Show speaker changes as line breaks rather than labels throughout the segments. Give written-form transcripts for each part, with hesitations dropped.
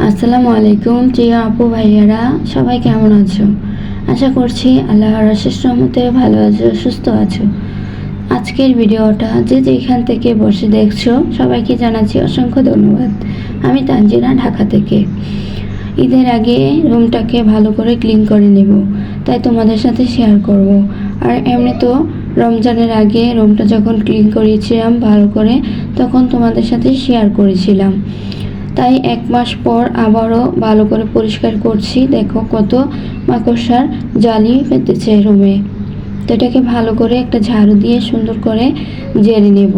আসসালামু আলাইকুম প্রিয় আপু ভাইয়ারা, সবাই কেমন আছো? আশা করছি আল্লাহর অশেষ রহমতে ভালো আছো, সুস্থ আছো। আজকের ভিডিওটা যে যেখান থেকে বসে দেখছো সবাইকে জানাচ্ছি অসংখ্য ধন্যবাদ। আমি তানজিনা, ঢাকা থেকে। ঈদের আগে রুমটাকে ভালো করে ক্লিন করে নেব, তাই তোমাদের সাথে শেয়ার করব। আর এমনি তো রমজানের আগে রুমটা যখন ক্লিন করেছিলাম ভালো করে, তখন তোমাদের সাথে শেয়ার করেছিলাম। তাই 1 মাস পর আবারও ভালো করে পরিষ্কার করছি। দেখো কত মাকড়সার জালি পেতেছে রুমে। তো এটাকে ভালো করে একটা ঝাড়ু দিয়ে সুন্দর করে ঝেড়ে নেব।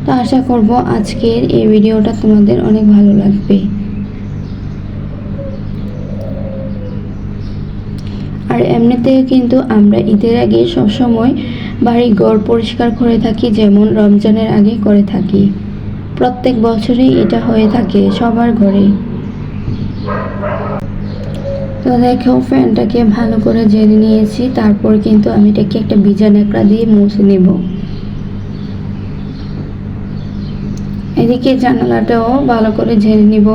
তো আশা করব আজকের এই ভিডিওটা তোমাদের অনেক ভালো লাগবে। আর এমনিতেও কিন্তু আমরা ঈদের আগে সবসময় বাড়ি ঘর পরিষ্কার করে থাকি, যেমন রমজানের আগে করে থাকি। প্রত্যেক বছরই এটা হয়ে থাকে সবার ঘরে। তো দেখো ফ্যানটাকে ভালো করে ঝেড়ে নিয়েছি, তারপর কিন্তু আমি এটাকে একটা ভিজা ন্যাকড়া দিয়ে মুছে নেব। এদিকে জানালাটাও ভালো করে ঝেড়ে নিব।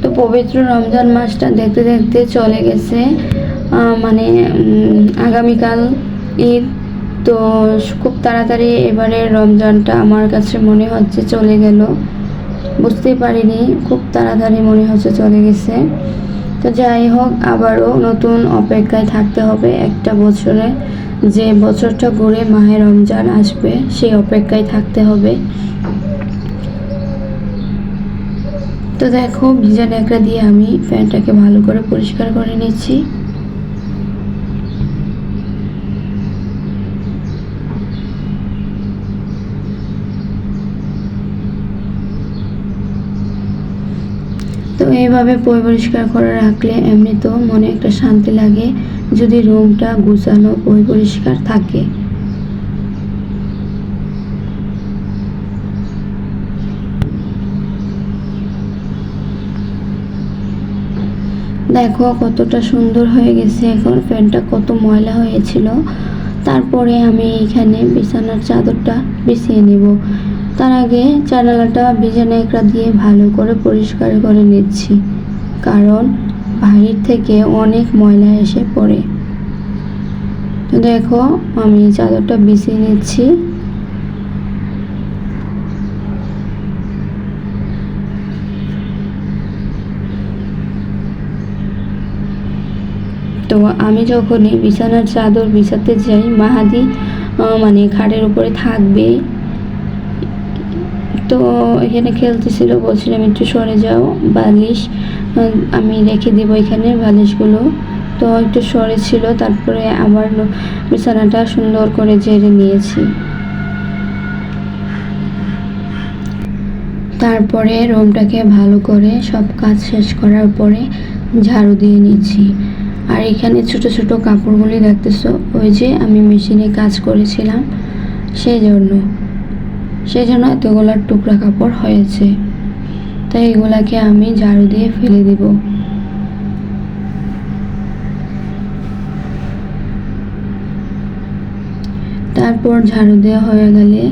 তো পবিত্র রমজান মাসটা দেখতে দেখতে চলে গেছে, মানে আগামীকাল ঈদ। তো খুব তাড়াতাড়ি এবারে রমজানটা আমার কাছে মনে হচ্ছে চলে গেল, বুঝতে পারিনি, খুব তাড়াতাড়ি মনে হচ্ছে চলে গেছে। তো যাই হোক, আবারও নতুন অপেক্ষায় থাকতে হবে একটা বছরে, যে বছরটা ঘুরে মাহে রমজান আসবে সেই অপেক্ষায় থাকতে হবে। তো দেখো ভিজা ন্যাকড়া দিয়ে আমি ফ্যানটাকে ভালো করে পরিষ্কার করে নিচ্ছি। তো এইভাবে পরিষ্কার করে রাখলে এমনিতেও মনে একটা শান্তি লাগে যদি রুমটা গুছানো পরিষ্কার থাকে। দেখো কতটা সুন্দর হয়ে গেছে। এখন ফ্যানটা কত ময়লা হয়েছিল, তারপরে আমি এখানে বিছানার চাদরটা বিছিয়ে নেব। তার আগে জানালাটা ভিজা ন্যাকড়া দিয়ে ভালো করে পরিষ্কার করে নিচ্ছি, কারণ বাহির থেকে অনেক ময়লা এসে পড়ে। তো দেখো আমি চাদরটা বিছিয়ে নিচ্ছি। তো আমি যখনই বিছানার চাদর বিছাতে যাই, মাহাদি মানে খাটের উপরে থাকবে। তো এখানে খেলতেছিল, বলছিলাম একটু সরে যাও, বালিশ আমি রেখে দেবো এখানে বালিশগুলো। তো একটু সরে ছিল, তারপরে আবার বিছানাটা সুন্দর করে ঝেড়ে নিয়েছি। তারপরে রুমটাকে ভালো করে সব কাজ শেষ করার পরে ঝাড়ু দিয়ে নিচ্ছি। আর এখানে ছোট ছোট কাপড়গুলি দেখতেছো, ওই যে আমি মেশিনে কাজ করেছিলাম সেই জন্য এতগুলার টুকরা কাপড় হয়েছে। তাই এগুলাকে আমি ঝাড়ু দিয়ে ফেলে দিব। তারপর ঝাড়ু দেওয়া হয়ে গেলে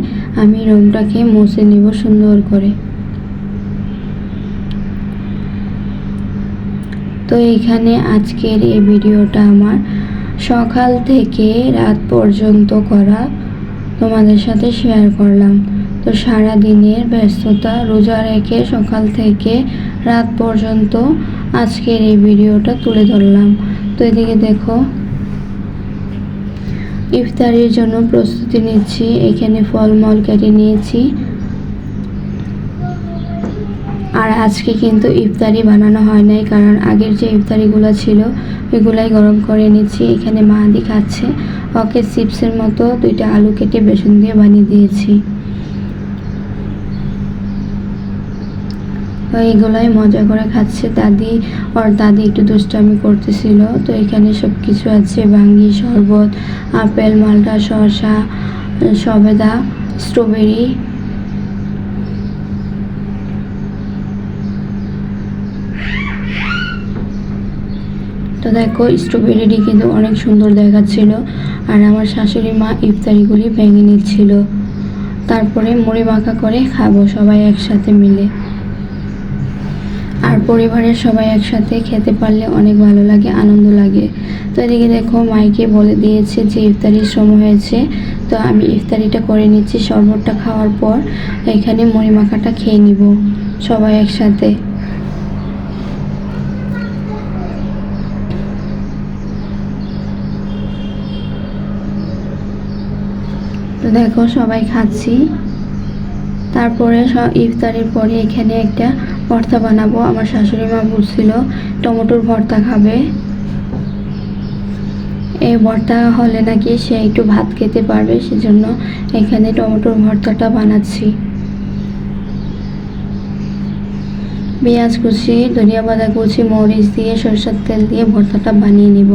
আমি রুমটাকে মুছে নিব সুন্দর করে। তো এইখানে আজকের এই ভিডিওটা আমার সকাল থেকে রাত পর্যন্ত করা তোমাদের সাথে শেয়ার করলাম। তো সারা দিনের ব্যস্ততা রোজা রেখে সকাল থেকে রাত পর্যন্ত আজকের এই ভিডিওটা তুলে ধরলাম। তো এদিকে দেখো ইফতারির জন্য প্রস্তুতি নিচ্ছি। এখানে ফলমূল কেটে নিয়েছি। আর আজকে কিন্তু ইফতারি বানানো হয় নাই, কারণ আগের যে ইফতারিগুলো ছিল ওইগুলাই গরম করে নিচ্ছি। এখানে মাহাদি খাচ্ছে, ওকে চিপসের মতো 2টা আলু কেটে বেসন দিয়ে বানিয়ে দিয়েছি। এইগুলাই মজা করে খাচ্ছে। দাদি একটু দুষ্টামি করতেছিল। তো এখানে সব কিছু আছে, ভাঙ্গি, শরবত, আপেল, মালটা, শসা, সবেদা, স্ট্রবেরি। তো দেখো স্ট্রবেরিটি কিন্তু অনেক সুন্দর দেখাচ্ছিল, আর আমার শাশুড়ি মা ইফতারিগুলি ভেঙে নিচ্ছিল। তারপরে মুড়ি মাখা করে খাবো সবাই একসাথে মিলে। আর পরিবারের সবাই একসাথে খেতে পারলে অনেক ভালো লাগে, আনন্দ লাগে। তো এদিকে দেখো মাইকে বলে দিয়েছে যে ইফতারির সময় হয়েছে, তো আমি ইফতারিটা করে নিচ্ছি। শরবতটা খাওয়ার পর এখানে মুড়ি মাখাটা খেয়ে নিব সবাই একসাথে। তো দেখো সবাই খাচ্ছি। তারপরে ইফতারের পরে এখানে একটা ভর্তা বানাবো। আমার শাশুড়ি মা বলছিল টমেটোর ভর্তা খাবে। এই ভর্তা হলে নাকি সে একটু ভাত খেতে পারবে, সেজন্য এখানে টমেটোর ভর্তাটা বানাচ্ছি। পেঁয়াজ কুচি, ধনিয়া পাতা কুচি, মরিচ দিয়ে সরষের তেল দিয়ে ভর্তাটা বানিয়ে নিব।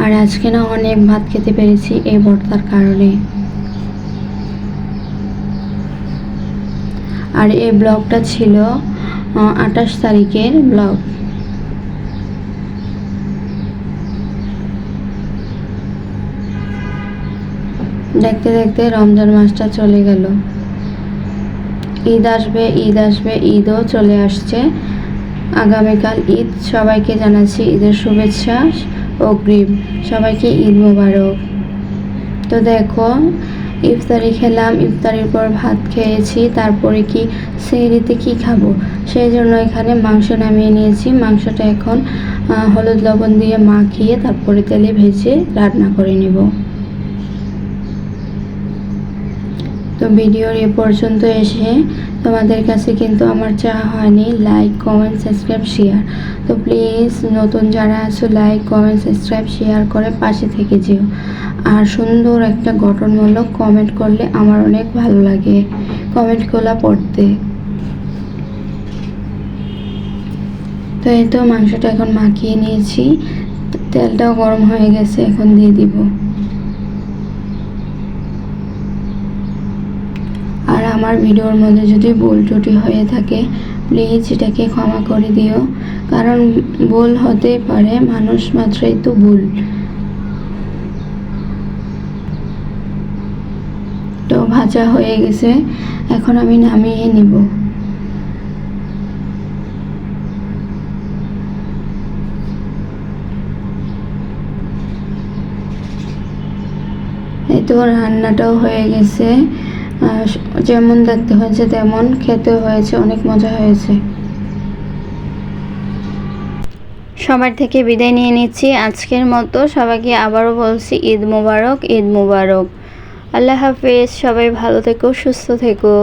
আর আজকে না অনেক ভাত খেতে পেরেছি এই ভর্তার কারণে। আর এই ব্লগটা ছিল 28 তারিখের ব্লগ। দেখতে দেখতে রমজান মাসটা চলে গেল। ঈদ আসবে, ঈদও চলে আসছে। আগামীকাল ঈদ। সবাইকে জানাচ্ছি ঈদের শুভেচ্ছা অগ্রিম। সবাইকে ঈদ মোবারক। তো দেখো ইফতারি খেলাম, ইফতারির পর ভাত খেয়েছি। তারপরে কি সেহরিতে কি খাবো, সেই জন্য এখানে মাংস নামিয়ে নিয়েছি। মাংসটা এখন হলুদ লবণ দিয়ে মাখিয়ে তারপরে তেলে ভেজে রান্না করে নেব। তো ভিডিওর এ পর্যন্ত এসে তোমাদের কাছে কিন্তু আমার চাওয়া হয়নি লাইক, কমেন্ট, সাবস্ক্রাইব, শেয়ার। তো প্লিজ নতুন যারা আছো লাইক, কমেন্ট, সাবস্ক্রাইব, শেয়ার করে পাশে থেকে যেও। আর সুন্দর একটা গঠনমূলক কমেন্ট করলে আমার অনেক ভালো লাগে কমেন্টগুলো পড়তে। তো এই তো মাংসটা এখন মাখিয়ে নিয়েছি, তেলটাও গরম হয়ে গেছে, এখন দিয়ে দিব। আর আমার ভিডিওর মধ্যে যদি ভুল ত্রুটি হয়ে থাকে প্লিজ এটাকে ক্ষমা করে দিও, কারণ ভুল হতেই পারে, মানুষ মাত্রই তো ভুল। তো ভাজা হয়ে গেছে, এখন আমি নামিয়ে নিব। এই তো রান্নাটাও হয়ে গেছে, যেমন দেখতে হয়েছে তেমন খেতে হয়েছে, অনেক মজা হয়েছে। সবার থেকে বিদায় নিয়ে নিচ্ছি আজকের মতো। সবাইকে আবারও বলছি ঈদ মোবারক, ঈদ মোবারক। আল্লাহ হাফেজ। সবাই ভালো থেকো, সুস্থ থেকো।